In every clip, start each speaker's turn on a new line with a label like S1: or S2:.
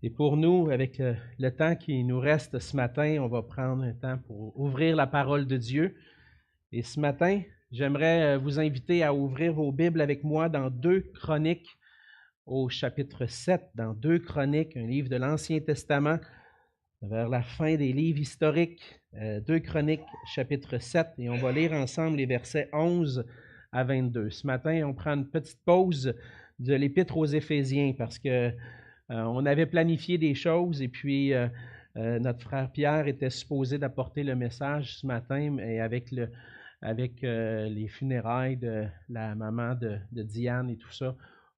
S1: Et pour nous, avec le temps qui nous reste ce matin, on va prendre un temps pour ouvrir la parole de Dieu. Et ce matin, j'aimerais vous inviter à ouvrir vos Bibles avec moi dans 2 Chroniques au chapitre 7, dans 2 Chroniques, un livre de l'Ancien Testament, vers la fin des livres historiques, 2 Chroniques, chapitre 7, et on va lire ensemble les versets 11 à 22. Ce matin, on prend une petite pause de l'Épître aux Éphésiens parce que on avait planifié des choses et puis notre frère Pierre était supposé d'apporter le message ce matin, mais avec les funérailles de la maman de Diane et tout ça,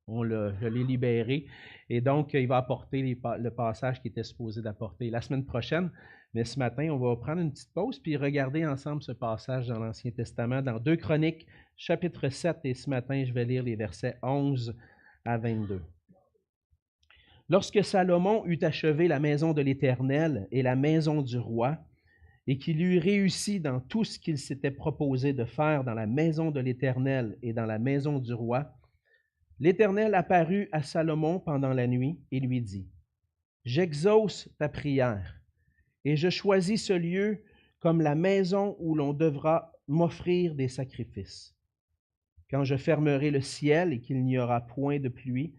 S1: je l'ai libéré. Et donc, il va apporter le passage qu'il était supposé d'apporter la semaine prochaine. Mais ce matin, on va prendre une petite pause puis regarder ensemble ce passage dans l'Ancien Testament, dans 2 Chroniques, chapitre 7. Et ce matin, je vais lire les versets 11 à 22. Lorsque Salomon eut achevé la maison de l'Éternel et la maison du roi, et qu'il eut réussi dans tout ce qu'il s'était proposé de faire dans la maison de l'Éternel et dans la maison du roi, l'Éternel apparut à Salomon pendant la nuit et lui dit, « J'exauce ta prière, et je choisis ce lieu comme la maison où l'on devra m'offrir des sacrifices. Quand je fermerai le ciel et qu'il n'y aura point de pluie,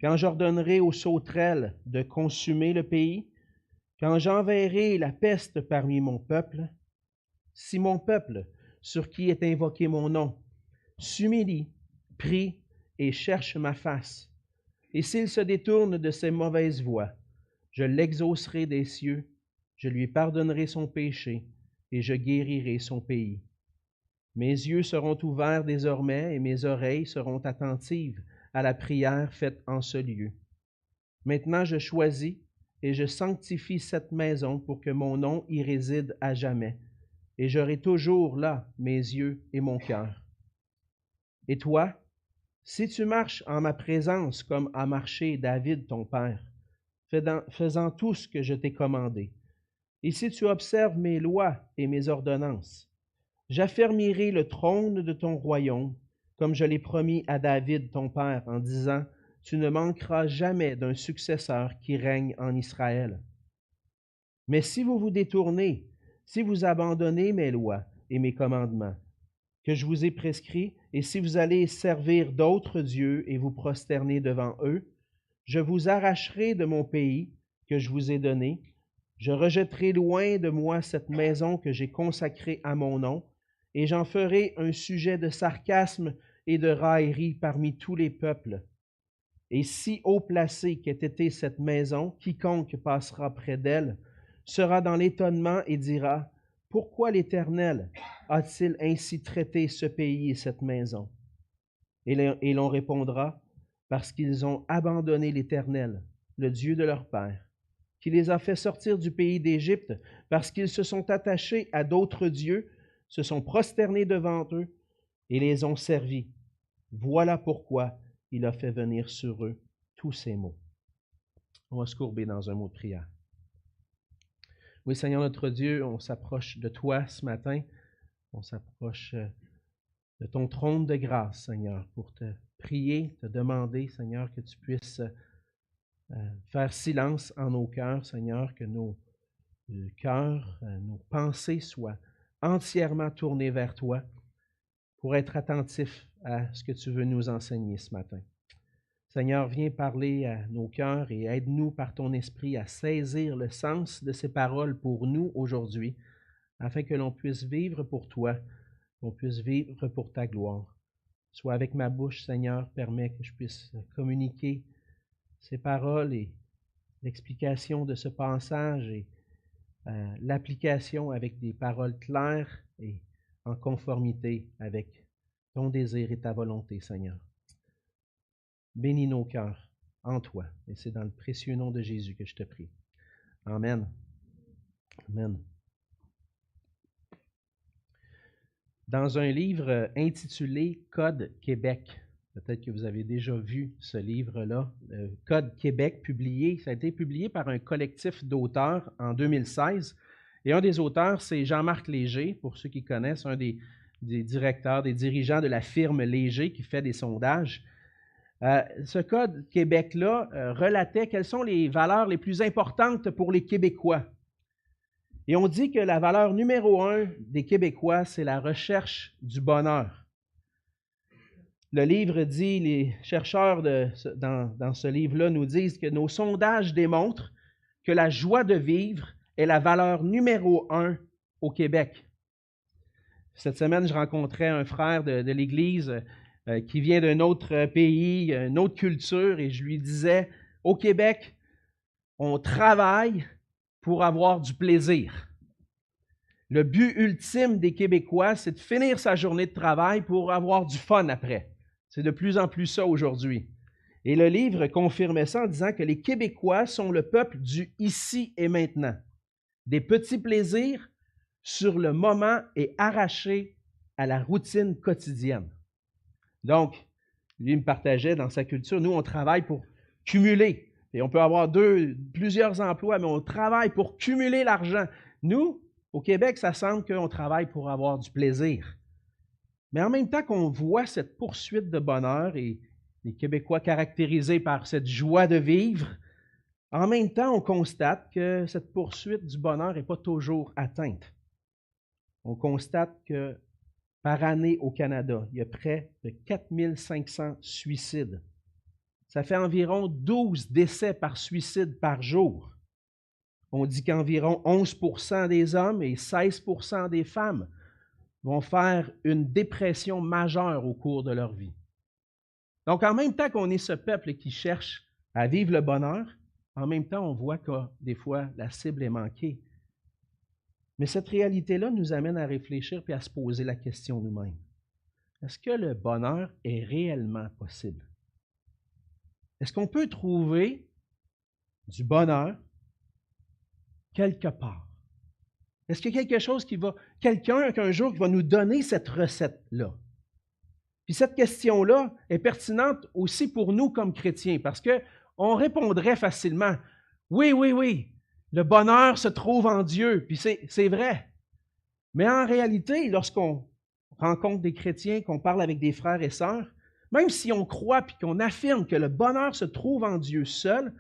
S1: quand j'ordonnerai aux sauterelles de consumer le pays, quand j'enverrai la peste parmi mon peuple, si mon peuple, sur qui est invoqué mon nom, s'humilie, prie et cherche ma face, et s'il se détourne de ses mauvaises voies, je l'exaucerai des cieux, je lui pardonnerai son péché, et je guérirai son pays. Mes yeux seront ouverts désormais, et mes oreilles seront attentives à la prière faite en ce lieu. Maintenant je choisis et je sanctifie cette maison pour que mon nom y réside à jamais, et j'aurai toujours là mes yeux et mon cœur. Et toi, si tu marches en ma présence comme a marché David ton père, faisant tout ce que je t'ai commandé, et si tu observes mes lois et mes ordonnances, j'affermirai le trône de ton royaume, comme je l'ai promis à David ton père, en disant, tu ne manqueras jamais d'un successeur qui règne en Israël. Mais si vous vous détournez, si vous abandonnez mes lois et mes commandements que je vous ai prescrits, et si vous allez servir d'autres dieux et vous prosterner devant eux, je vous arracherai de mon pays que je vous ai donné, je rejetterai loin de moi cette maison que j'ai consacrée à mon nom, et j'en ferai un sujet de sarcasme et de raillerie parmi tous les peuples. Et si haut placée qu'ait été cette maison, quiconque passera près d'elle sera dans l'étonnement et dira, « Pourquoi l'Éternel a-t-il ainsi traité ce pays et cette maison? » Et l'on répondra, « Parce qu'ils ont abandonné l'Éternel, le Dieu de leur père, qui les a fait sortir du pays d'Égypte, parce qu'ils se sont attachés à d'autres dieux, se sont prosternés devant eux et les ont servis. Voilà pourquoi il a fait venir sur eux tous ces maux. » On va se courber dans un mot de prière. Oui, Seigneur notre Dieu, on s'approche de toi ce matin. On s'approche de ton trône de grâce, Seigneur, pour te prier, te demander, Seigneur, que tu puisses faire silence en nos cœurs, Seigneur, que nos cœurs, nos pensées soient entièrement tournées vers toi pour être attentifs à ce que tu veux nous enseigner ce matin. Seigneur, viens parler à nos cœurs et aide-nous par ton esprit à saisir le sens de ces paroles pour nous aujourd'hui, afin que l'on puisse vivre pour toi, qu'on puisse vivre pour ta gloire. Sois avec ma bouche, Seigneur, permets que je puisse communiquer ces paroles et l'explication de ce passage et l'application avec des paroles claires et en conformité avec ton désir et ta volonté, Seigneur. Bénis nos cœurs en toi, et c'est dans le précieux nom de Jésus que je te prie. Amen. Amen. Dans un livre intitulé « Code Québec », peut-être que vous avez déjà vu ce livre-là, « Code Québec », ça a été publié par un collectif d'auteurs en 2016. Et un des auteurs, c'est Jean-Marc Léger, pour ceux qui connaissent, un des directeurs, des dirigeants de la firme Léger qui fait des sondages. Ce code Québec-là relatait quelles sont les valeurs les plus importantes pour les Québécois. Et on dit que la valeur numéro 1 des Québécois, c'est la recherche du bonheur. Le livre dit, les chercheurs dans ce livre-là nous disent que nos sondages démontrent que la joie de vivre est la valeur numéro 1 au Québec. Cette semaine, je rencontrais un frère de l'Église qui vient d'un autre pays, une autre culture, et je lui disais, au Québec, on travaille pour avoir du plaisir. Le but ultime des Québécois, c'est de finir sa journée de travail pour avoir du fun après. C'est de plus en plus ça aujourd'hui. Et le livre confirmait ça en disant que les Québécois sont le peuple du ici et maintenant. Des petits plaisirs sur le moment et arrachés à la routine quotidienne. Donc, lui me partageait dans sa culture, nous, on travaille pour cumuler. Et on peut avoir plusieurs emplois, mais on travaille pour cumuler l'argent. Nous, au Québec, ça semble qu'on travaille pour avoir du plaisir. Mais en même temps qu'on voit cette poursuite de bonheur et les Québécois caractérisés par cette joie de vivre, en même temps, on constate que cette poursuite du bonheur n'est pas toujours atteinte. On constate que par année au Canada, il y a près de 4500 suicides. Ça fait environ 12 décès par suicide par jour. On dit qu'environ 11% des hommes et 16% des femmes vont faire une dépression majeure au cours de leur vie. Donc, en même temps qu'on est ce peuple qui cherche à vivre le bonheur, en même temps, on voit que des fois, la cible est manquée. Mais cette réalité-là nous amène à réfléchir puis à se poser la question nous-mêmes. Est-ce que le bonheur est réellement possible? Est-ce qu'on peut trouver du bonheur quelque part? Est-ce qu'il y a quelque chose quelqu'un qu'un jour qui va nous donner cette recette-là? Puis cette question-là est pertinente aussi pour nous comme chrétiens, parce qu'on répondrait facilement, oui, le bonheur se trouve en Dieu, puis c'est vrai. Mais en réalité, lorsqu'on rencontre des chrétiens, qu'on parle avec des frères et sœurs, même si on croit puis qu'on affirme que le bonheur se trouve en Dieu seul,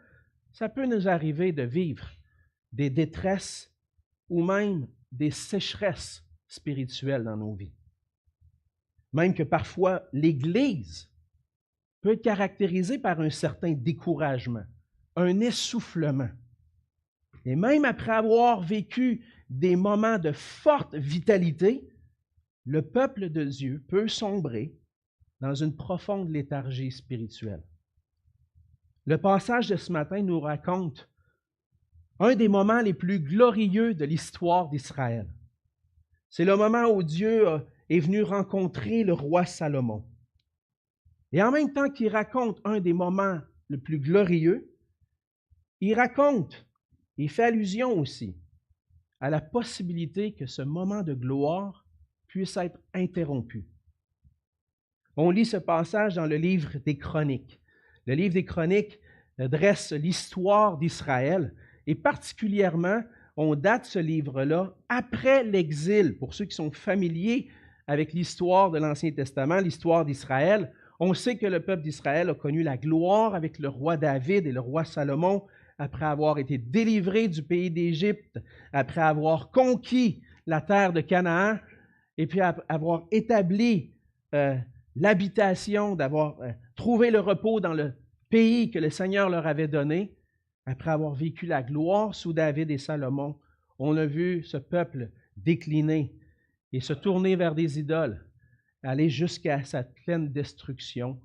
S1: ça peut nous arriver de vivre des détresses ou même des sécheresses spirituelles dans nos vies. Même que parfois, l'Église peut être caractérisée par un certain découragement, un essoufflement. Et même après avoir vécu des moments de forte vitalité, le peuple de Dieu peut sombrer dans une profonde léthargie spirituelle. Le passage de ce matin nous raconte un des moments les plus glorieux de l'histoire d'Israël. C'est le moment où Dieu est venu rencontrer le roi Salomon. Et en même temps qu'il raconte un des moments les plus glorieux, il fait allusion aussi à la possibilité que ce moment de gloire puisse être interrompu. On lit ce passage dans le livre des Chroniques. Le livre des Chroniques dresse l'histoire d'Israël et particulièrement, on date ce livre-là après l'exil. Pour ceux qui sont familiers avec l'histoire de l'Ancien Testament, l'histoire d'Israël, on sait que le peuple d'Israël a connu la gloire avec le roi David et le roi Salomon après avoir été délivré du pays d'Égypte, après avoir conquis la terre de Canaan et puis avoir établi l'habitation, d'avoir trouvé le repos dans le pays que le Seigneur leur avait donné. Après avoir vécu la gloire sous David et Salomon, on a vu ce peuple décliner et se tourner vers des idoles, aller jusqu'à sa pleine destruction,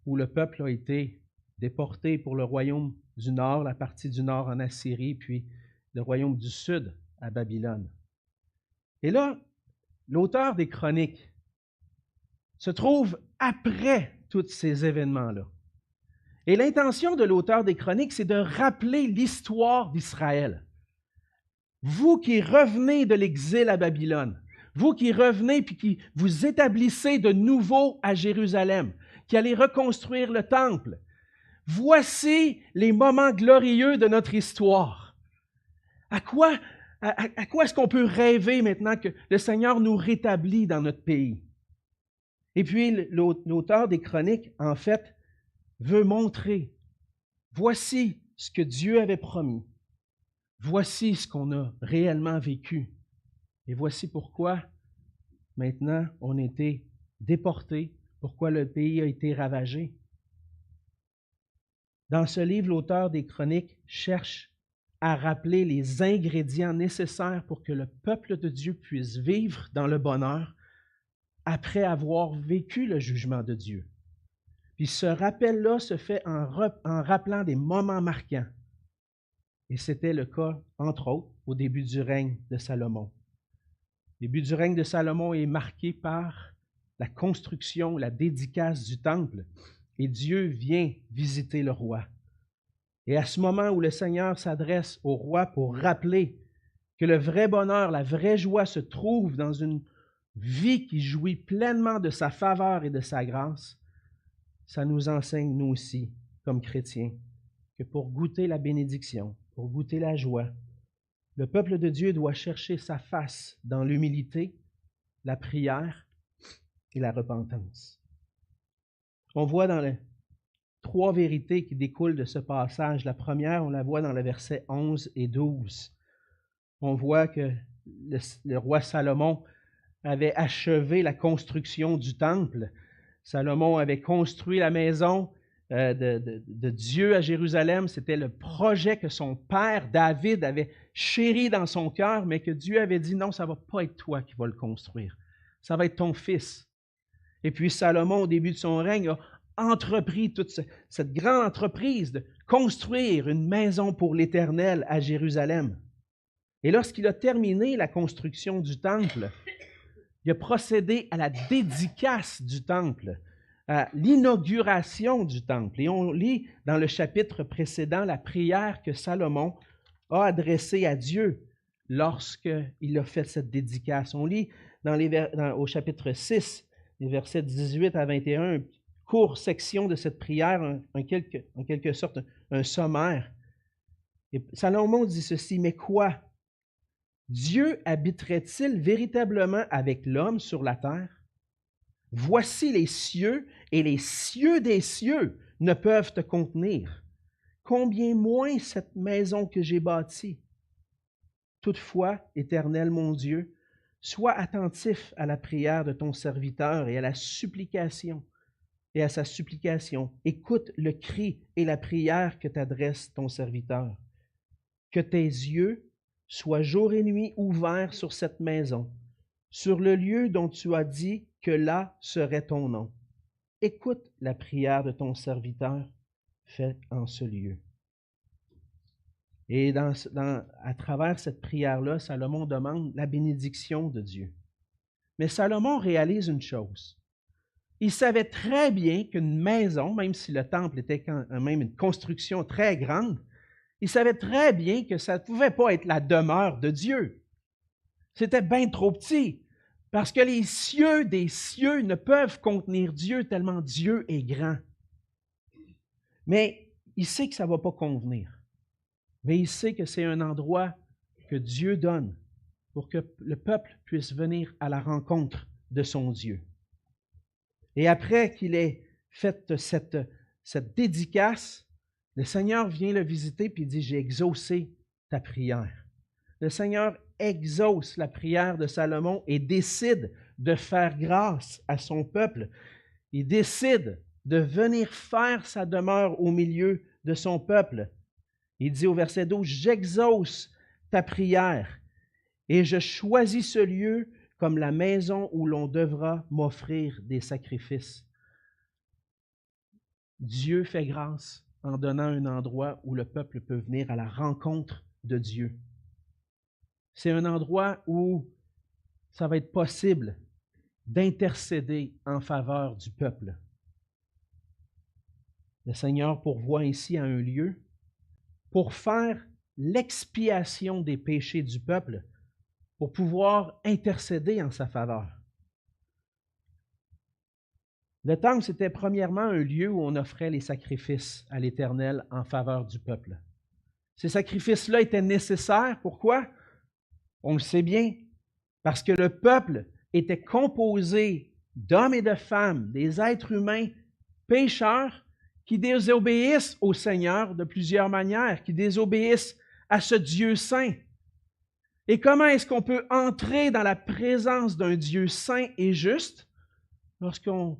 S1: où le peuple a été déporté pour le royaume du Nord, la partie du Nord en Assyrie, puis le royaume du Sud à Babylone. Et là, l'auteur des Chroniques se trouve après tous ces événements-là. Et l'intention de l'auteur des Chroniques, c'est de rappeler l'histoire d'Israël. Vous qui revenez de l'exil à Babylone, vous qui revenez puis qui vous établissez de nouveau à Jérusalem, qui allez reconstruire le temple, voici les moments glorieux de notre histoire. À quoi est-ce qu'on peut rêver maintenant que le Seigneur nous rétablit dans notre pays? Et puis, l'auteur des Chroniques, en fait, veut montrer, voici ce que Dieu avait promis, voici ce qu'on a réellement vécu, et voici pourquoi maintenant on a été déportés, pourquoi le pays a été ravagé. Dans ce livre, l'auteur des Chroniques cherche à rappeler les ingrédients nécessaires pour que le peuple de Dieu puisse vivre dans le bonheur après avoir vécu le jugement de Dieu. Puis ce rappel-là se fait en rappelant des moments marquants. Et c'était le cas, entre autres, au début du règne de Salomon. Le début du règne de Salomon est marqué par la construction, la dédicace du temple. Et Dieu vient visiter le roi. Et à ce moment où le Seigneur s'adresse au roi pour rappeler que le vrai bonheur, la vraie joie se trouve dans une vie qui jouit pleinement de sa faveur et de sa grâce, ça nous enseigne, nous aussi, comme chrétiens, que pour goûter la bénédiction, pour goûter la joie, le peuple de Dieu doit chercher sa face dans l'humilité, la prière et la repentance. On voit dans les 3 vérités qui découlent de ce passage. La première, on la voit dans les versets 11 et 12. On voit que le roi Salomon avait achevé la construction du temple. Salomon avait construit la maison de Dieu à Jérusalem. C'était le projet que son père David avait chéri dans son cœur, mais que Dieu avait dit non, ça ne va pas être toi qui vas le construire. Ça va être ton fils. Et puis Salomon, au début de son règne, a entrepris toute cette grande entreprise de construire une maison pour l'Éternel à Jérusalem. Et lorsqu'il a terminé la construction du temple, il a procédé à la dédicace du temple, à l'inauguration du temple. Et on lit dans le chapitre précédent la prière que Salomon a adressée à Dieu lorsqu'il a fait cette dédicace. On lit au chapitre 6, les versets 18 à 21, une courte section de cette prière, en quelque sorte un sommaire. Et Salomon dit ceci, « Mais quoi? Dieu habiterait-il véritablement avec l'homme sur la terre? Voici les cieux, et les cieux des cieux ne peuvent te contenir. Combien moins cette maison que j'ai bâtie? Toutefois, Éternel mon Dieu, sois attentif à la prière de ton serviteur et à sa supplication. Écoute le cri et la prière que t'adresse ton serviteur. Que tes yeux soient jour et nuit ouverts sur cette maison, sur le lieu dont tu as dit que là serait ton nom. Écoute la prière de ton serviteur faite en ce lieu. » Et à travers cette prière-là, Salomon demande la bénédiction de Dieu. Mais Salomon réalise une chose. Il savait très bien qu'une maison, même si le temple était quand même une construction très grande, il savait très bien que ça ne pouvait pas être la demeure de Dieu. C'était bien trop petit, parce que les cieux des cieux ne peuvent contenir Dieu tellement Dieu est grand. Mais il sait que ça ne va pas convenir. Mais il sait que c'est un endroit que Dieu donne pour que le peuple puisse venir à la rencontre de son Dieu. Et après qu'il ait fait cette dédicace, le Seigneur vient le visiter et dit, « J'ai exaucé ta prière. » Le Seigneur exauce la prière de Salomon et décide de faire grâce à son peuple. Il décide de venir faire sa demeure au milieu de son peuple. Il dit au verset 12, « J'exauce ta prière et je choisis ce lieu comme la maison où l'on devra m'offrir des sacrifices. » Dieu fait grâce en donnant un endroit où le peuple peut venir à la rencontre de Dieu. C'est un endroit où ça va être possible d'intercéder en faveur du peuple. Le Seigneur pourvoit ici à un lieu pour faire l'expiation des péchés du peuple, pour pouvoir intercéder en sa faveur. Le temple, c'était premièrement un lieu où on offrait les sacrifices à l'Éternel en faveur du peuple. Ces sacrifices-là étaient nécessaires. Pourquoi? On le sait bien, parce que le peuple était composé d'hommes et de femmes, des êtres humains pécheurs qui désobéissent au Seigneur de plusieurs manières, qui désobéissent à ce Dieu saint. Et comment est-ce qu'on peut entrer dans la présence d'un Dieu saint et juste lorsqu'on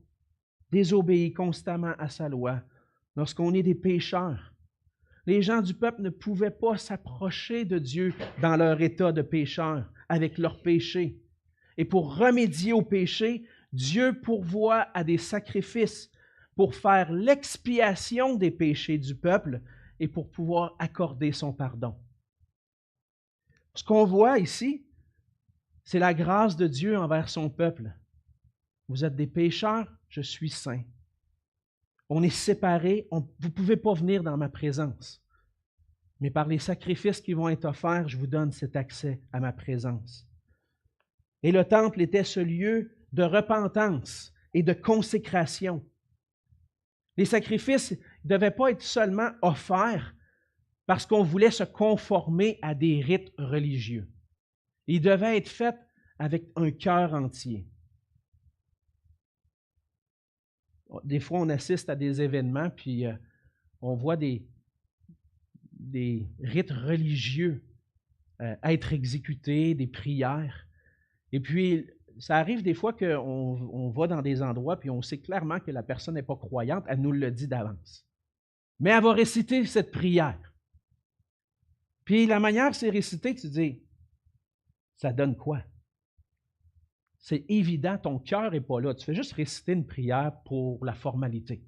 S1: désobéit constamment à sa loi, lorsqu'on est des pécheurs? Les gens du peuple ne pouvaient pas s'approcher de Dieu dans leur état de pécheur, avec leurs péchés. Et pour remédier au péché, Dieu pourvoit à des sacrifices pour faire l'expiation des péchés du peuple et pour pouvoir accorder son pardon. Ce qu'on voit ici, c'est la grâce de Dieu envers son peuple. Vous êtes des pécheurs, je suis saint. On est séparés, vous ne pouvez pas venir dans ma présence. Mais par les sacrifices qui vont être offerts, je vous donne cet accès à ma présence. Et le temple était ce lieu de repentance et de consécration. Les sacrifices ne devaient pas être seulement offerts parce qu'on voulait se conformer à des rites religieux. Ils devaient être faits avec un cœur entier. Des fois, on assiste à des événements, puis on voit des rites religieux être exécutés, des prières. Et puis, ça arrive des fois qu'on va dans des endroits, puis on sait clairement que la personne n'est pas croyante, elle nous le dit d'avance. Mais elle va réciter cette prière. Puis la manière que c'est récité, tu dis, ça donne quoi? C'est évident, ton cœur n'est pas là. Tu fais juste réciter une prière pour la formalité.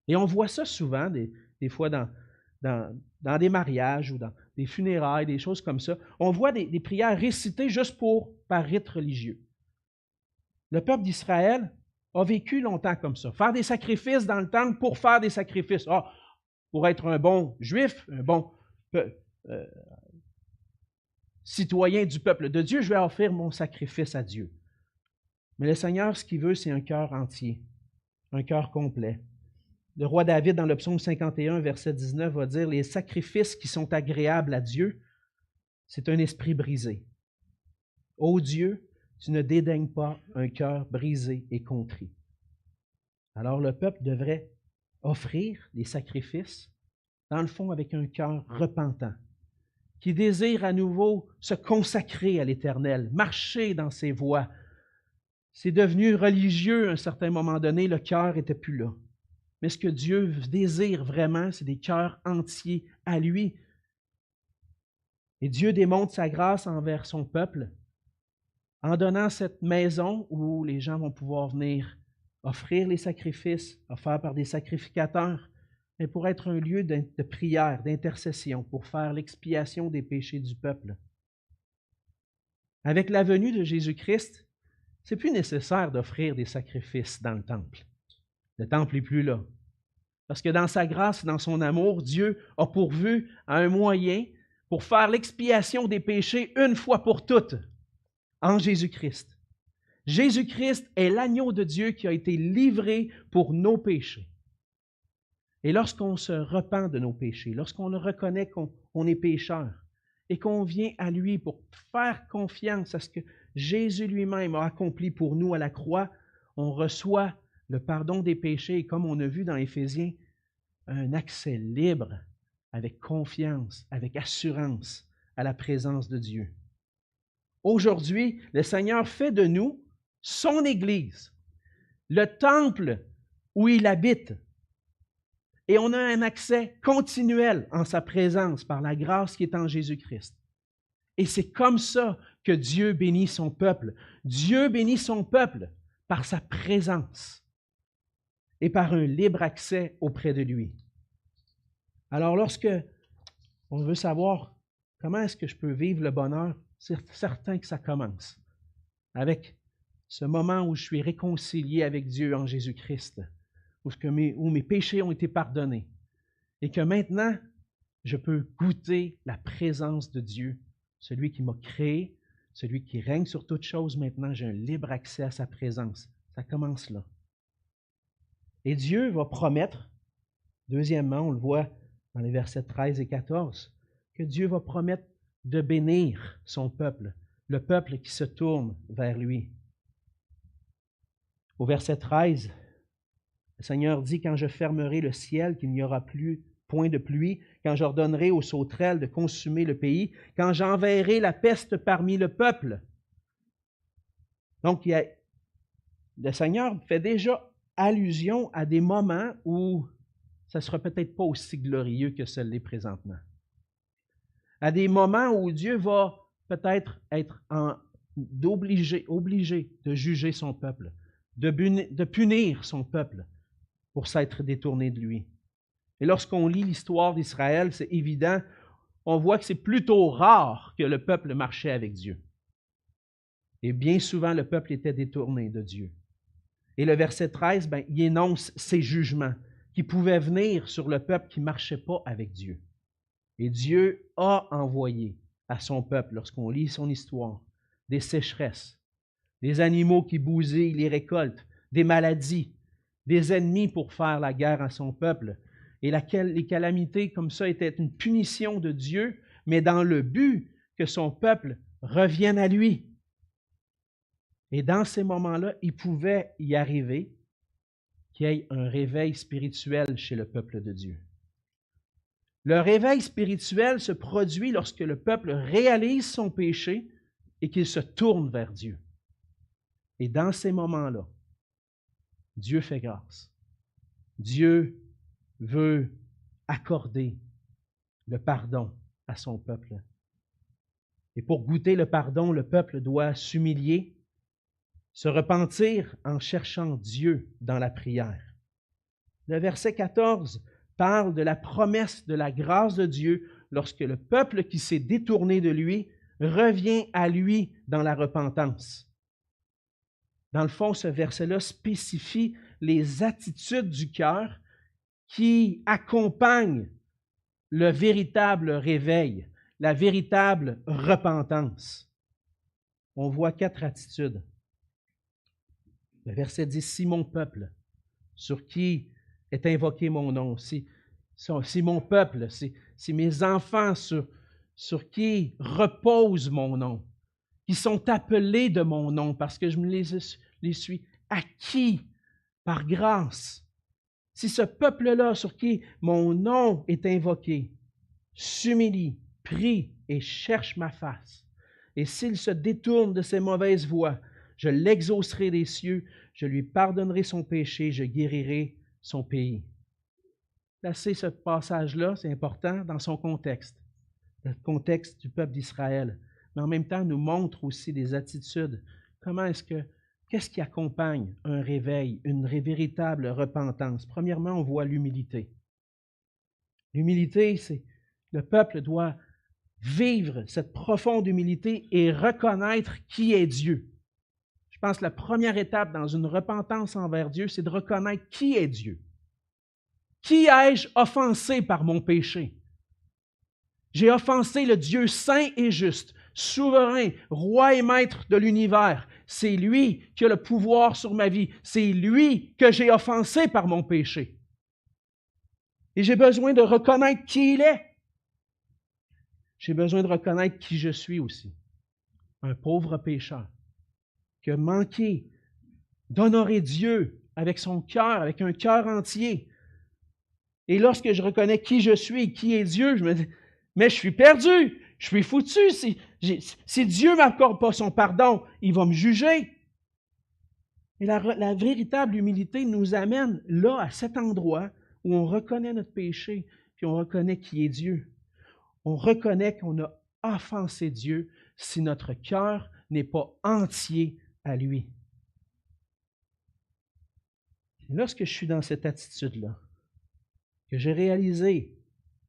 S1: Et on voit ça souvent, des fois dans des mariages ou dans des funérailles, des choses comme ça. On voit des prières récitées juste par rite religieux. Le peuple d'Israël a vécu longtemps comme ça. Faire des sacrifices dans le temple pour faire des sacrifices. Pour être un bon juif, un bon citoyen du peuple de Dieu, je vais offrir mon sacrifice à Dieu. Mais le Seigneur, ce qu'il veut, c'est un cœur entier, un cœur complet. Le roi David, dans le psaume 51, verset 19, va dire « Les sacrifices qui sont agréables à Dieu, c'est un esprit brisé. Ô Dieu, tu ne dédaignes pas un cœur brisé et contrit. » Alors le peuple devrait offrir des sacrifices, dans le fond avec un cœur repentant, qui désire à nouveau se consacrer à l'Éternel, marcher dans ses voies. C'est devenu religieux à un certain moment donné, le cœur n'était plus là. Mais ce que Dieu désire vraiment, c'est des cœurs entiers à lui. Et Dieu démontre sa grâce envers son peuple en donnant cette maison où les gens vont pouvoir venir offrir les sacrifices offerts par des sacrificateurs, mais pour être un lieu de prière, d'intercession, pour faire l'expiation des péchés du peuple. Avec la venue de Jésus-Christ, c'est plus nécessaire d'offrir des sacrifices dans le temple. Le temple n'est plus là. Parce que dans sa grâce, dans son amour, Dieu a pourvu à un moyen pour faire l'expiation des péchés une fois pour toutes en Jésus-Christ. Jésus-Christ est l'agneau de Dieu qui a été livré pour nos péchés. Et lorsqu'on se repent de nos péchés, lorsqu'on le reconnaît qu'on est pécheur et qu'on vient à lui pour faire confiance à ce que Jésus lui-même a accompli pour nous à la croix, on reçoit le pardon des péchés et comme on a vu dans Éphésiens, un accès libre, avec confiance, avec assurance à la présence de Dieu. Aujourd'hui, le Seigneur fait de nous son Église, le temple où il habite. Et on a un accès continuel en sa présence par la grâce qui est en Jésus-Christ. Et c'est comme ça que Dieu bénit son peuple. Dieu bénit son peuple par sa présence et par un libre accès auprès de lui. Alors lorsque on veut savoir comment est-ce que je peux vivre le bonheur, c'est certain que ça commence avec ce moment où je suis réconcilié avec Dieu en Jésus-Christ, où mes péchés ont été pardonnés et que maintenant, je peux goûter la présence de Dieu, celui qui m'a créé, celui qui règne sur toutes choses. Maintenant, j'ai un libre accès à sa présence. Ça commence là. Et Dieu va promettre, deuxièmement, on le voit dans les versets 13 et 14, que Dieu va promettre de bénir son peuple, le peuple qui se tourne vers lui. Au verset 13, Le Seigneur dit, quand je fermerai le ciel, qu'il n'y aura plus point de pluie, quand j'ordonnerai aux sauterelles de consumer le pays, quand j'enverrai la peste parmi le peuple. Donc, le Seigneur fait déjà allusion à des moments où ça ne sera peut-être pas aussi glorieux que ce l'est présentement. À des moments où Dieu va peut-être être obligé de juger son peuple, de punir son peuple pour s'être détourné de lui. Et lorsqu'on lit l'histoire d'Israël, c'est évident, on voit que c'est plutôt rare que le peuple marchait avec Dieu. Et bien souvent, le peuple était détourné de Dieu. Et le verset 13, il énonce ces jugements qui pouvaient venir sur le peuple qui ne marchait pas avec Dieu. Et Dieu a envoyé à son peuple, lorsqu'on lit son histoire, des sécheresses, des animaux qui bousillent les récoltes, des maladies, des ennemis pour faire la guerre à son peuple. Et les calamités comme ça étaient une punition de Dieu, mais dans le but que son peuple revienne à lui. Et dans ces moments-là, il pouvait y arriver qu'il y ait un réveil spirituel chez le peuple de Dieu. Le réveil spirituel se produit lorsque le peuple réalise son péché et qu'il se tourne vers Dieu. Et dans ces moments-là, Dieu fait grâce. Dieu veut accorder le pardon à son peuple. Et pour goûter le pardon, le peuple doit s'humilier, se repentir en cherchant Dieu dans la prière. Le verset 14 parle de la promesse de la grâce de Dieu lorsque le peuple qui s'est détourné de lui revient à lui dans la repentance. Dans le fond, ce verset-là spécifie les attitudes du cœur qui accompagnent le véritable réveil, la véritable repentance. On voit 4 attitudes. Le verset dit, « Si mon peuple, sur qui est invoqué mon nom, si mon peuple, si mes enfants sur qui repose mon nom, qui sont appelés de mon nom, parce que je me les suis acquis par grâce. Si ce peuple-là sur qui mon nom est invoqué s'humilie, prie et cherche ma face, et s'il se détourne de ses mauvaises voies, je l'exaucerai des cieux, je lui pardonnerai son péché, je guérirai son pays. » Placez ce passage-là, c'est important, dans son contexte, le contexte du peuple d'Israël. Mais en même temps, nous montre aussi des attitudes. Qu'est-ce qui accompagne un réveil, une véritable repentance? Premièrement, on voit l'humilité. L'humilité, c'est le peuple doit vivre cette profonde humilité et reconnaître qui est Dieu. Je pense que la première étape dans une repentance envers Dieu, c'est de reconnaître qui est Dieu. Qui ai-je offensé par mon péché? J'ai offensé le Dieu saint et juste, souverain, roi et maître de l'univers. C'est lui qui a le pouvoir sur ma vie. C'est lui que j'ai offensé par mon péché. Et j'ai besoin de reconnaître qui il est. J'ai besoin de reconnaître qui je suis aussi. Un pauvre pécheur qui a manqué d'honorer Dieu avec son cœur, avec un cœur entier. Et lorsque je reconnais qui je suis et qui est Dieu, je me dis, mais je suis perdu, je suis foutu. Si Dieu ne m'accorde pas son pardon, il va me juger. Et la véritable humilité nous amène là, à cet endroit où on reconnaît notre péché, puis on reconnaît qui est Dieu. On reconnaît qu'on a offensé Dieu si notre cœur n'est pas entier à lui. Et lorsque je suis dans cette attitude-là, que j'ai réalisé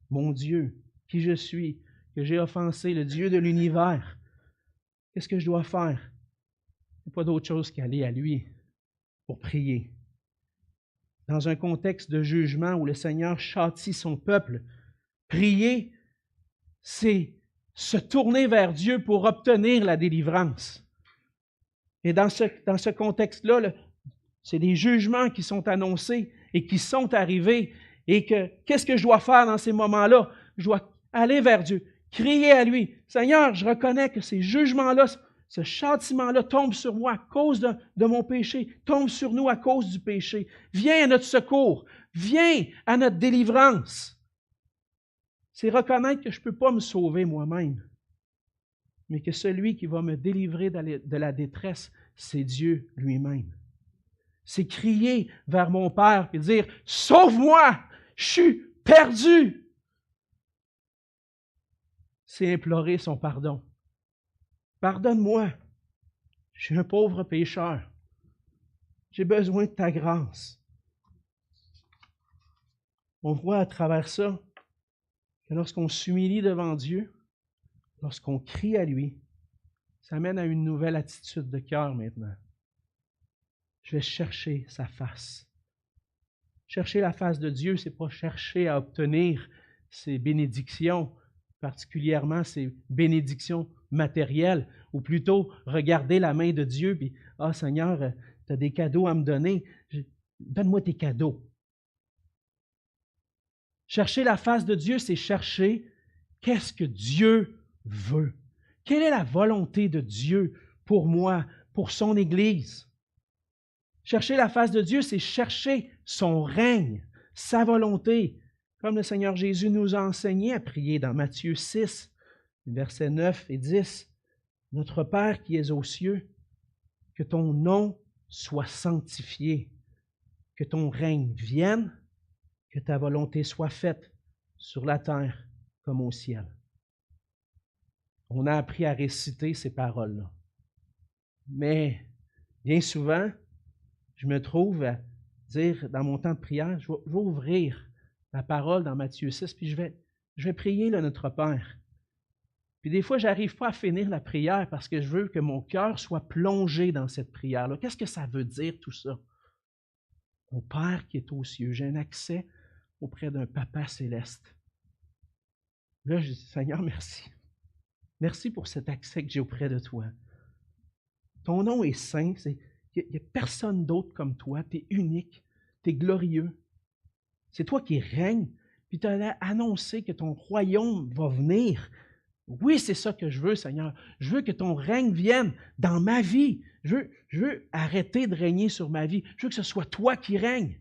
S1: mon Dieu, qui je suis, que j'ai offensé le Dieu de l'univers, qu'est-ce que je dois faire? Il n'y a pas d'autre chose qu'aller à lui pour prier. Dans un contexte de jugement où le Seigneur châtie son peuple, prier, c'est se tourner vers Dieu pour obtenir la délivrance. Et dans ce contexte-là, c'est des jugements qui sont annoncés et qui sont arrivés. Et qu'est-ce que je dois faire dans ces moments-là? Je dois aller vers Dieu, crier à lui. Seigneur, je reconnais que ces jugements-là Ce châtiment-là tombe sur moi à cause de mon péché, tombe sur nous à cause du péché. Viens à notre secours, viens à notre délivrance. C'est reconnaître que je ne peux pas me sauver moi-même, mais que celui qui va me délivrer de la détresse, c'est Dieu lui-même. C'est crier vers mon Père et dire « Sauve-moi! Je suis perdu! » C'est implorer son pardon. Pardonne-moi, je suis un pauvre pécheur. J'ai besoin de ta grâce. On voit à travers ça que lorsqu'on s'humilie devant Dieu, lorsqu'on crie à lui, ça mène à une nouvelle attitude de cœur maintenant. Je vais chercher sa face. Chercher la face de Dieu, ce n'est pas chercher à obtenir ses bénédictions, particulièrement ses bénédictions matérielles, ou plutôt regarder la main de Dieu et « Ah Seigneur, tu as des cadeaux à me donner, donne-moi tes cadeaux. » Chercher la face de Dieu, c'est chercher qu'est-ce que Dieu veut. Quelle est la volonté de Dieu pour moi, pour son Église? Chercher la face de Dieu, c'est chercher son règne, sa volonté, comme le Seigneur Jésus nous a enseigné à prier dans Matthieu 6, versets 9 et 10. « Notre Père qui es aux cieux, que ton nom soit sanctifié, que ton règne vienne, que ta volonté soit faite sur la terre comme au ciel. » On a appris à réciter ces paroles-là. Mais bien souvent, je me trouve à dire dans mon temps de prière, je vais ouvrir la parole dans Matthieu 6, puis je vais prier le Notre Père. Puis des fois, je n'arrive pas à finir la prière parce que je veux que mon cœur soit plongé dans cette prière-là. Qu'est-ce que ça veut dire tout ça? Mon Père qui est aux cieux, j'ai un accès auprès d'un Papa céleste. Là, je dis, Seigneur, merci. Merci pour cet accès que j'ai auprès de toi. Ton nom est saint, il n'y a personne d'autre comme toi, tu es unique, tu es glorieux. C'est toi qui règnes, puis tu as annoncé que ton royaume va venir. Oui, c'est ça que je veux, Seigneur. Je veux que ton règne vienne dans ma vie. Je veux arrêter de régner sur ma vie. Je veux que ce soit toi qui règnes.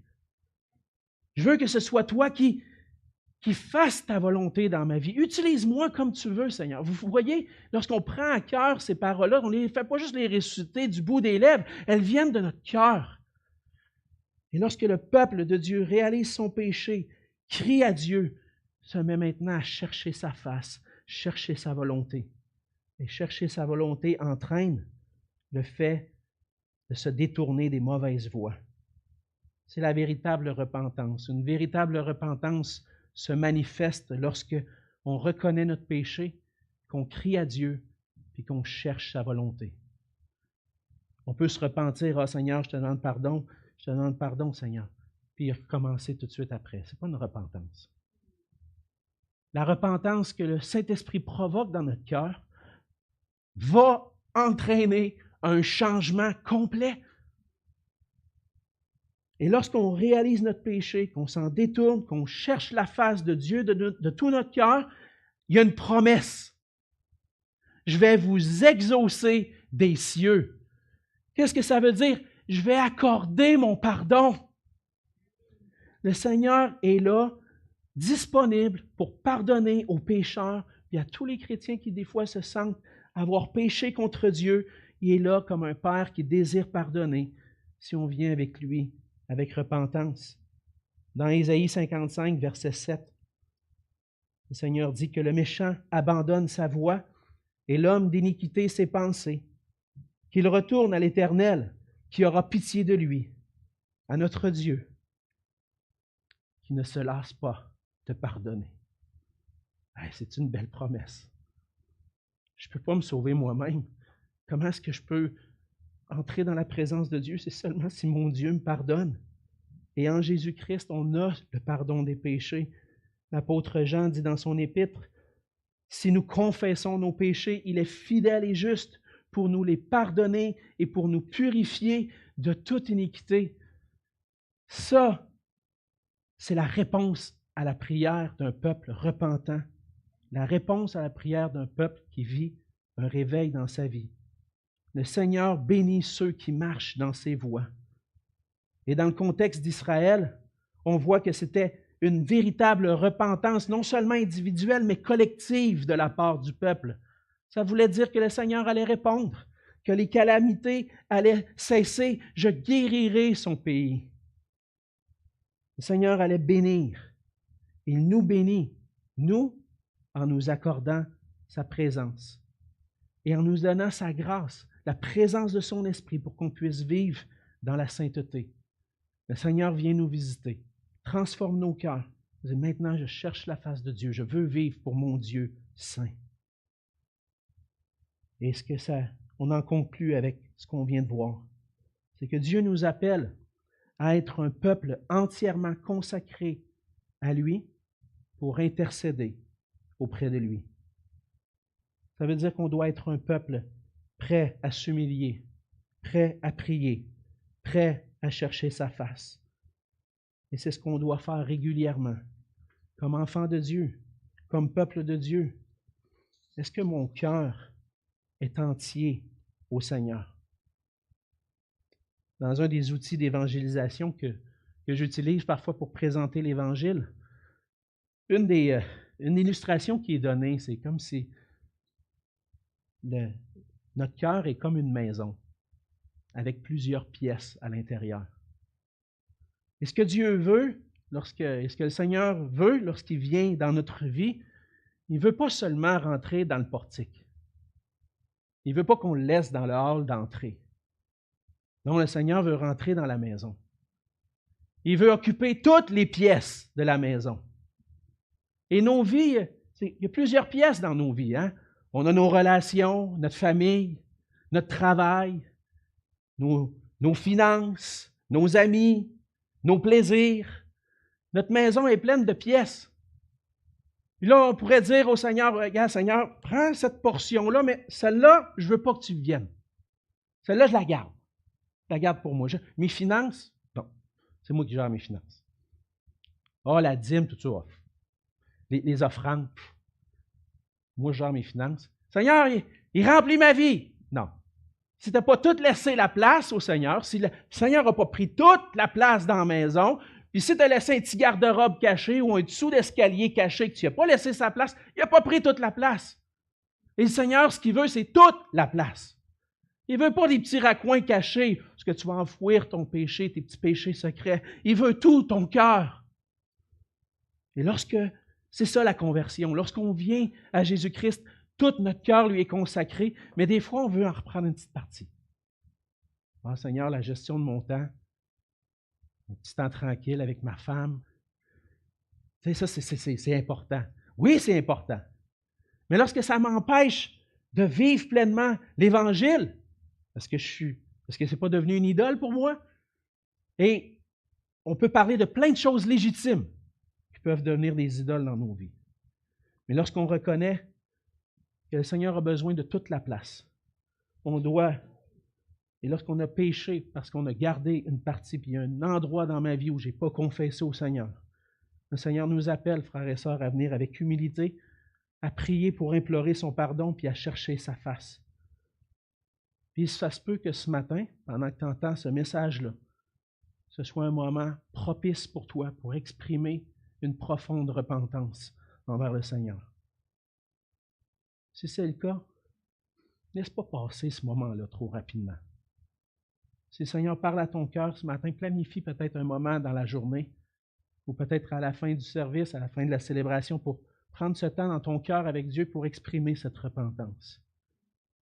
S1: Je veux que ce soit toi qui fasse ta volonté dans ma vie. Utilise-moi comme tu veux, Seigneur. Vous voyez, lorsqu'on prend à cœur ces paroles-là, on ne fait pas juste les réciter du bout des lèvres, elles viennent de notre cœur. Et lorsque le peuple de Dieu réalise son péché, crie à Dieu, se met maintenant à chercher sa face, chercher sa volonté. Et chercher sa volonté entraîne le fait de se détourner des mauvaises voies. C'est la véritable repentance. Une véritable repentance se manifeste lorsque on reconnaît notre péché, qu'on crie à Dieu, puis qu'on cherche sa volonté. On peut se repentir, « Ah Seigneur, je te demande pardon, Seigneur », puis recommencer tout de suite après. Ce n'est pas une repentance. La repentance que le Saint-Esprit provoque dans notre cœur va entraîner un changement complet. Et lorsqu'on réalise notre péché, qu'on s'en détourne, qu'on cherche la face de Dieu de tout notre cœur, il y a une promesse. Je vais vous exaucer des cieux. Qu'est-ce que ça veut dire? Je vais accorder mon pardon. Le Seigneur est là, disponible pour pardonner aux pécheurs et à tous les chrétiens qui des fois se sentent avoir péché contre Dieu. Il est là comme un Père qui désire pardonner si on vient avec lui, avec repentance. Dans Ésaïe 55, verset 7, le Seigneur dit que le méchant abandonne sa voie et l'homme d'iniquité ses pensées, qu'il retourne à l'Éternel, qui aura pitié de lui, à notre Dieu, qui ne se lasse pas de pardonner. C'est une belle promesse. Je ne peux pas me sauver moi-même. Comment est-ce que je peux entrer dans la présence de Dieu? C'est seulement si mon Dieu me pardonne. Et en Jésus-Christ, on a le pardon des péchés. L'apôtre Jean dit dans son épître, « Si nous confessons nos péchés, il est fidèle et juste pour nous les pardonner et pour nous purifier de toute iniquité. » Ça, c'est la réponse à la prière d'un peuple repentant. La réponse à la prière d'un peuple qui vit un réveil dans sa vie. Le Seigneur bénit ceux qui marchent dans ses voies. Et dans le contexte d'Israël, on voit que c'était une véritable repentance, non seulement individuelle, mais collective de la part du peuple. Ça voulait dire que le Seigneur allait répondre, que les calamités allaient cesser. Je guérirai son pays. Le Seigneur allait bénir. Il nous bénit, nous, en nous accordant sa présence et en nous donnant sa grâce, la présence de son esprit pour qu'on puisse vivre dans la sainteté. Le Seigneur vient nous visiter, transforme nos cœurs. Maintenant, je cherche la face de Dieu, je veux vivre pour mon Dieu saint. Et ce que on en conclut avec ce qu'on vient de voir, c'est que Dieu nous appelle à être un peuple entièrement consacré à lui pour intercéder auprès de lui. Ça veut dire qu'on doit être un peuple prêt à s'humilier, prêt à prier, prêt à chercher sa face. Et c'est ce qu'on doit faire régulièrement, comme enfant de Dieu, comme peuple de Dieu. Est-ce que mon cœur est entier au Seigneur? Dans un des outils d'évangélisation que j'utilise parfois pour présenter l'Évangile, une illustration qui est donnée, c'est comme si notre cœur est comme une maison avec plusieurs pièces à l'intérieur. Et ce que Dieu veut, ce que le Seigneur veut lorsqu'il vient dans notre vie, il ne veut pas seulement rentrer dans le portique. Il ne veut pas qu'on le laisse dans le hall d'entrée. Non, le Seigneur veut rentrer dans la maison. Il veut occuper toutes les pièces de la maison. Et nos vies, il y a plusieurs pièces dans nos vies. Hein? On a nos relations, notre famille, notre travail, nos finances, nos amis, nos plaisirs. Notre maison est pleine de pièces. Puis là, on pourrait dire au Seigneur, regarde Seigneur, prends cette portion-là, mais celle-là, je ne veux pas que tu viennes. Celle-là, je la garde. Je la garde pour moi. Mes finances, non, c'est moi qui gère mes finances. La dîme, tout ça. Les offrandes, moi, je gère mes finances. Seigneur, il remplit ma vie. Non. Si tu n'as pas tout laissé la place au Seigneur, si le Seigneur n'a pas pris toute la place dans la maison, puis si tu as laissé un petit garde-robe caché ou un dessous d'escalier caché que tu n'as pas laissé sa place, il n'a pas pris toute la place. Et le Seigneur, ce qu'il veut, c'est toute la place. Il ne veut pas des petits raccoins cachés, parce que tu vas enfouir ton péché, tes petits péchés secrets. Il veut tout ton cœur. Et c'est ça la conversion. Lorsqu'on vient à Jésus-Christ, tout notre cœur lui est consacré, mais des fois, on veut en reprendre une petite partie. Seigneur, la gestion de mon temps, un petit temps tranquille avec ma femme, ça, c'est important. Oui, c'est important. Mais lorsque ça m'empêche de vivre pleinement l'Évangile, est-ce que ce n'est pas devenu une idole pour moi? Et on peut parler de plein de choses légitimes qui peuvent devenir des idoles dans nos vies. Mais lorsqu'on reconnaît que le Seigneur a besoin de toute la place, et lorsqu'on a péché parce qu'on a gardé une partie, puis il y a un endroit dans ma vie où je n'ai pas confessé au Seigneur, le Seigneur nous appelle, frères et sœurs, à venir avec humilité, à prier pour implorer son pardon, puis à chercher sa face. Puis ça se peut que ce matin, pendant que tu entends ce message-là, ce soit un moment propice pour toi, pour exprimer une profonde repentance envers le Seigneur. Si c'est le cas, laisse pas passer ce moment-là trop rapidement. Si le Seigneur parle à ton cœur ce matin, planifie peut-être un moment dans la journée, ou peut-être à la fin du service, à la fin de la célébration, pour prendre ce temps dans ton cœur avec Dieu pour exprimer cette repentance.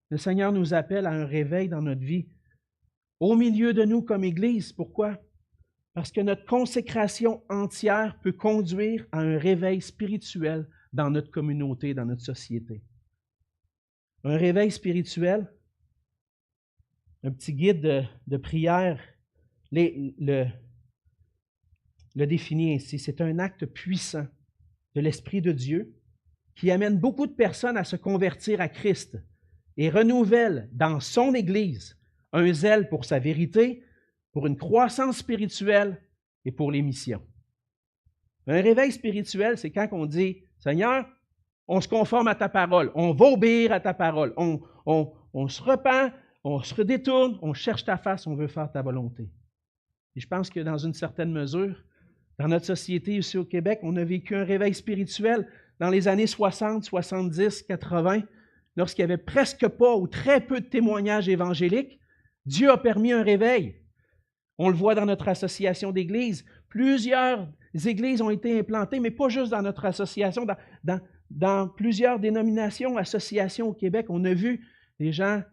S1: Le Seigneur nous appelle à un réveil dans notre vie, au milieu de nous comme Église. Pourquoi? Parce que notre consécration entière peut conduire à un réveil spirituel dans notre communauté, dans notre société. Un réveil spirituel, un petit guide de prière le définit ainsi. C'est un acte puissant de l'Esprit de Dieu qui amène beaucoup de personnes à se convertir à Christ et renouvelle dans son Église un zèle pour sa vérité, pour une croissance spirituelle et pour les missions. Un réveil spirituel, c'est quand on dit « Seigneur, on se conforme à ta parole, on va obéir à ta parole, on se repent, on se détourne, on cherche ta face, on veut faire ta volonté. Et je pense que dans une certaine mesure, dans notre société ici au Québec, on a vécu un réveil spirituel dans les années 60, 70, 80, lorsqu'il n'y avait presque pas ou très peu de témoignages évangéliques. Dieu a permis un réveil. On le voit dans notre association d'églises. Plusieurs églises ont été implantées, mais pas juste dans notre association, dans plusieurs dénominations, associations au Québec. On a vu des gens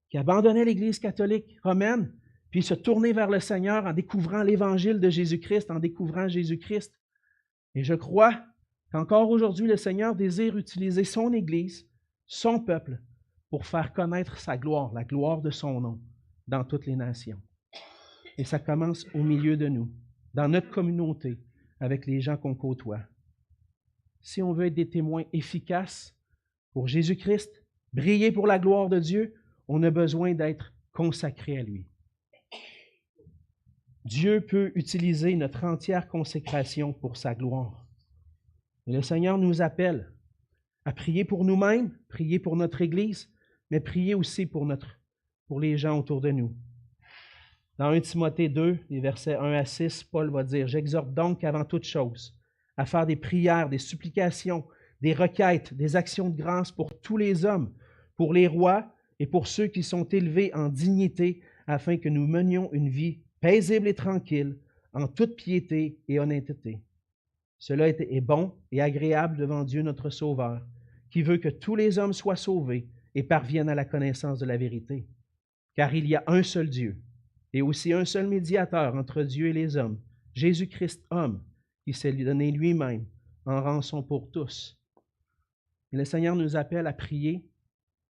S1: qui abandonnaient l'Église catholique romaine, puis se tourner vers le Seigneur en découvrant l'Évangile de Jésus-Christ, en découvrant Jésus-Christ. Et je crois qu'encore aujourd'hui, le Seigneur désire utiliser son Église, son peuple, pour faire connaître sa gloire, la gloire de son nom, dans toutes les nations. Et ça commence au milieu de nous, dans notre communauté, avec les gens qu'on côtoie. Si on veut être des témoins efficaces pour Jésus-Christ, briller pour la gloire de Dieu, on a besoin d'être consacré à lui. Dieu peut utiliser notre entière consécration pour sa gloire. Et le Seigneur nous appelle à prier pour nous-mêmes, prier pour notre Église, mais prier aussi pour les gens autour de nous. Dans 1 Timothée 2, les versets 1 à 6, Paul va dire « J'exhorte donc avant toute chose à faire des prières, des supplications, des requêtes, des actions de grâce pour tous les hommes, pour les rois et pour ceux qui sont élevés en dignité, afin que nous menions une vie paisible et tranquille, en toute piété et honnêteté. Cela est bon et agréable devant Dieu notre Sauveur, qui veut que tous les hommes soient sauvés et parviennent à la connaissance de la vérité. Car il y a un seul Dieu, et aussi un seul médiateur entre Dieu et les hommes, Jésus-Christ homme, qui s'est donné lui-même en rançon pour tous. » Et le Seigneur nous appelle à prier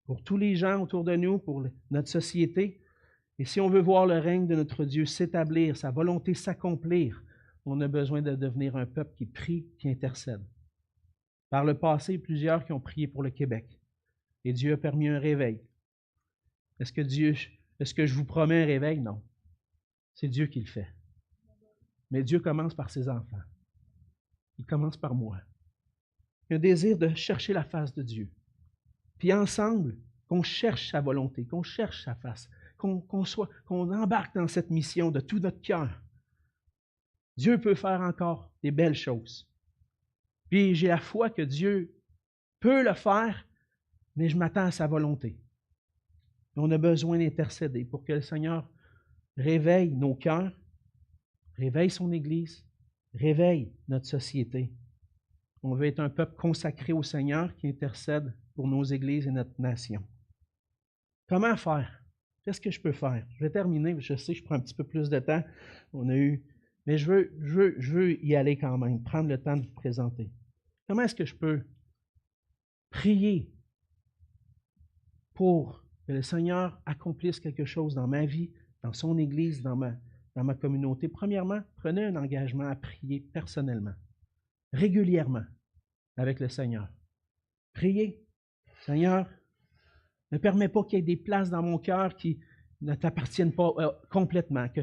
S1: pour tous les gens autour de nous, pour notre société. Et si on veut voir le règne de notre Dieu s'établir, sa volonté s'accomplir, on a besoin de devenir un peuple qui prie, qui intercède. Par le passé, plusieurs qui ont prié pour le Québec. Et Dieu a permis un réveil. Est-ce que je vous promets un réveil? Non. C'est Dieu qui le fait. Mais Dieu commence par ses enfants. Il commence par moi. Il y a un désir de chercher la face de Dieu. Puis ensemble, qu'on cherche sa volonté, qu'on cherche sa face, qu'on embarque dans cette mission de tout notre cœur. Dieu peut faire encore des belles choses. Puis j'ai la foi que Dieu peut le faire, mais je m'attends à sa volonté. On a besoin d'intercéder pour que le Seigneur réveille nos cœurs, réveille son Église, réveille notre société. On veut être un peuple consacré au Seigneur qui intercède pour nos églises et notre nation. Comment faire? Qu'est-ce que je peux faire? Je vais terminer, je sais que je prends un petit peu plus de temps. Mais je veux y aller quand même, prendre le temps de vous présenter. Comment est-ce que je peux prier pour que le Seigneur accomplisse quelque chose dans ma vie, dans son Église, dans ma communauté? Premièrement, prenez un engagement à prier personnellement, régulièrement, avec le Seigneur. Priez. Seigneur, ne permets pas qu'il y ait des places dans mon cœur qui ne t'appartiennent pas complètement, que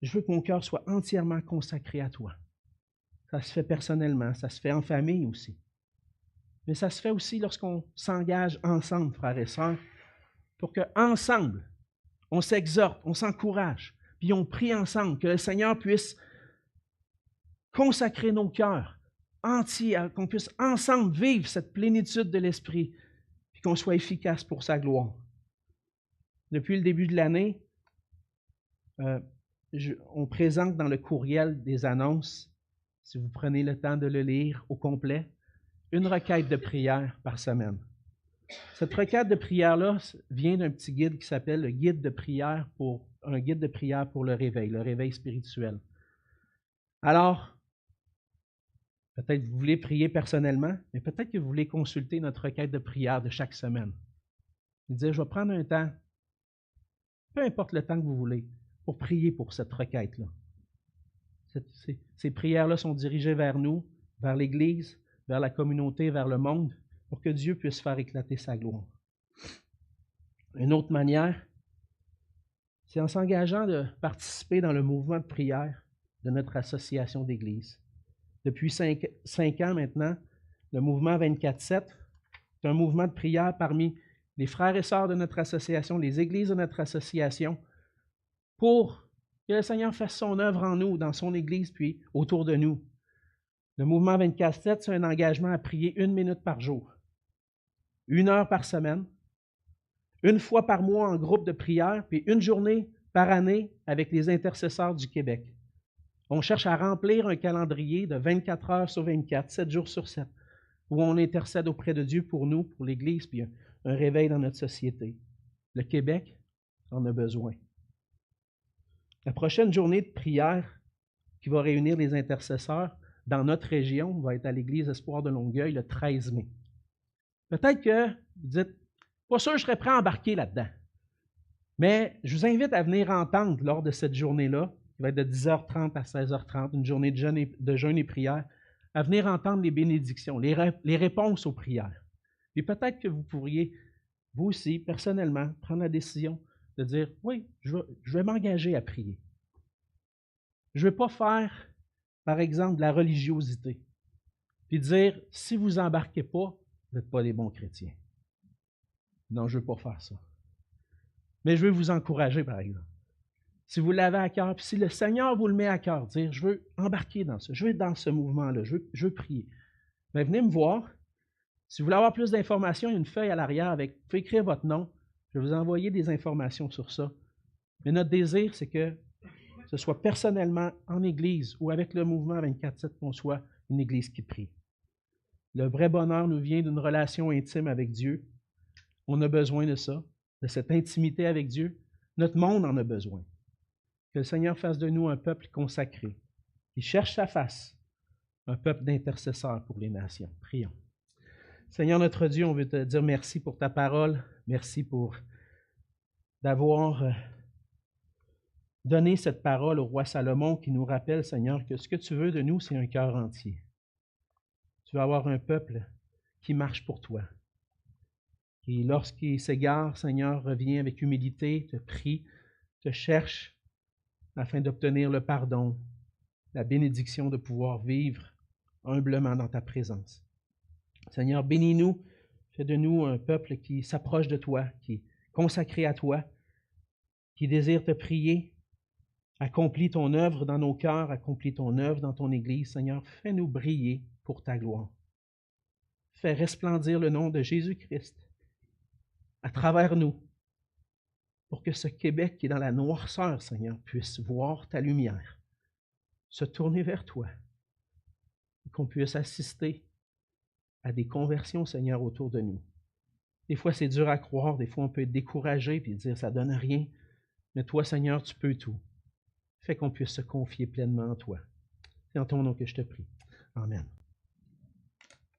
S1: je veux que mon cœur soit entièrement consacré à toi. Ça se fait personnellement, ça se fait en famille aussi. Mais ça se fait aussi lorsqu'on s'engage ensemble, frères et sœurs, pour qu'ensemble, on s'exhorte, on s'encourage, puis on prie ensemble, que le Seigneur puisse consacrer nos cœurs entiers, qu'on puisse ensemble vivre cette plénitude de l'Esprit, puis qu'on soit efficace pour sa gloire. Depuis le début de l'année, on présente dans le courriel des annonces, si vous prenez le temps de le lire au complet, une requête de prière par semaine. Cette requête de prière-là vient d'un petit guide qui s'appelle le guide de prière pour le réveil spirituel. Alors, peut-être que vous voulez prier personnellement, mais peut-être que vous voulez consulter notre requête de prière de chaque semaine. Et dire, je vais prendre un temps, peu importe le temps que vous voulez, pour prier pour cette requête-là. Ces prières-là sont dirigées vers nous, vers l'Église, vers la communauté, vers le monde, pour que Dieu puisse faire éclater sa gloire. Une autre manière, c'est en s'engageant de participer dans le mouvement de prière de notre association d'Église. Depuis 5 ans maintenant, le mouvement 24/7 est un mouvement de prière parmi les frères et sœurs de notre association, les églises de notre association, pour que le Seigneur fasse son œuvre en nous, dans son Église, puis autour de nous. Le mouvement 24/7, c'est un engagement à prier 1 minute par jour, 1 heure par semaine, 1 fois par mois en groupe de prière, puis 1 journée par année avec les intercesseurs du Québec. On cherche à remplir un calendrier de 24 heures sur 24, 7 jours sur 7, où on intercède auprès de Dieu pour nous, pour l'Église, puis un réveil dans notre société. Le Québec en a besoin. La prochaine journée de prière qui va réunir les intercesseurs dans notre région va être à l'Église Espoir de Longueuil le 13 mai. Peut-être que vous dites, pas sûr que je serais prêt à embarquer là-dedans. Mais je vous invite à venir entendre lors de cette journée-là, qui va être de 10h30 à 16h30, une journée de jeûne et prière, à venir entendre les bénédictions, les réponses aux prières. Et peut-être que vous pourriez, vous aussi, personnellement, prendre la décision de dire, oui, je vais m'engager à prier. Je ne vais pas faire, par exemple, de la religiosité, puis dire, si vous n'embarquez pas, vous n'êtes pas des bons chrétiens. Non, je ne veux pas faire ça. Mais je veux vous encourager, par exemple. Si vous l'avez à cœur, puis si le Seigneur vous le met à cœur, dire, je veux embarquer dans ça, je veux être dans ce mouvement-là, je veux prier. Mais venez me voir. Si vous voulez avoir plus d'informations, il y a une feuille à l'arrière avec, vous pouvez écrire votre nom. Je vais vous envoyer des informations sur ça. Mais notre désir, c'est que ce soit personnellement en Église ou avec le mouvement 24/7 qu'on soit une Église qui prie. Le vrai bonheur nous vient d'une relation intime avec Dieu. On a besoin de ça, de cette intimité avec Dieu. Notre monde en a besoin. Que le Seigneur fasse de nous un peuple consacré, qui cherche sa face, un peuple d'intercesseurs pour les nations. Prions. Seigneur notre Dieu, on veut te dire merci pour ta parole. Merci pour d'avoir donné cette parole au roi Salomon qui nous rappelle, Seigneur, que ce que tu veux de nous, c'est un cœur entier. Tu veux avoir un peuple qui marche pour toi, qui, lorsqu'il s'égare, Seigneur, revient avec humilité, te prie, te cherche afin d'obtenir le pardon, la bénédiction de pouvoir vivre humblement dans ta présence. Seigneur, bénis-nous, fais de nous un peuple qui s'approche de toi, qui est consacré à toi, qui désire te prier. Accomplis ton œuvre dans nos cœurs, accomplis ton œuvre dans ton Église. Seigneur, fais-nous briller pour ta gloire. Fais resplendir le nom de Jésus-Christ à travers nous, pour que ce Québec qui est dans la noirceur, Seigneur, puisse voir ta lumière, se tourner vers toi, et qu'on puisse assister à des conversions, Seigneur, autour de nous. Des fois, c'est dur à croire, des fois, on peut être découragé et dire ça ne donne rien, mais toi, Seigneur, tu peux tout. Fais qu'on puisse se confier pleinement en toi. C'est en ton nom que je te prie. Amen.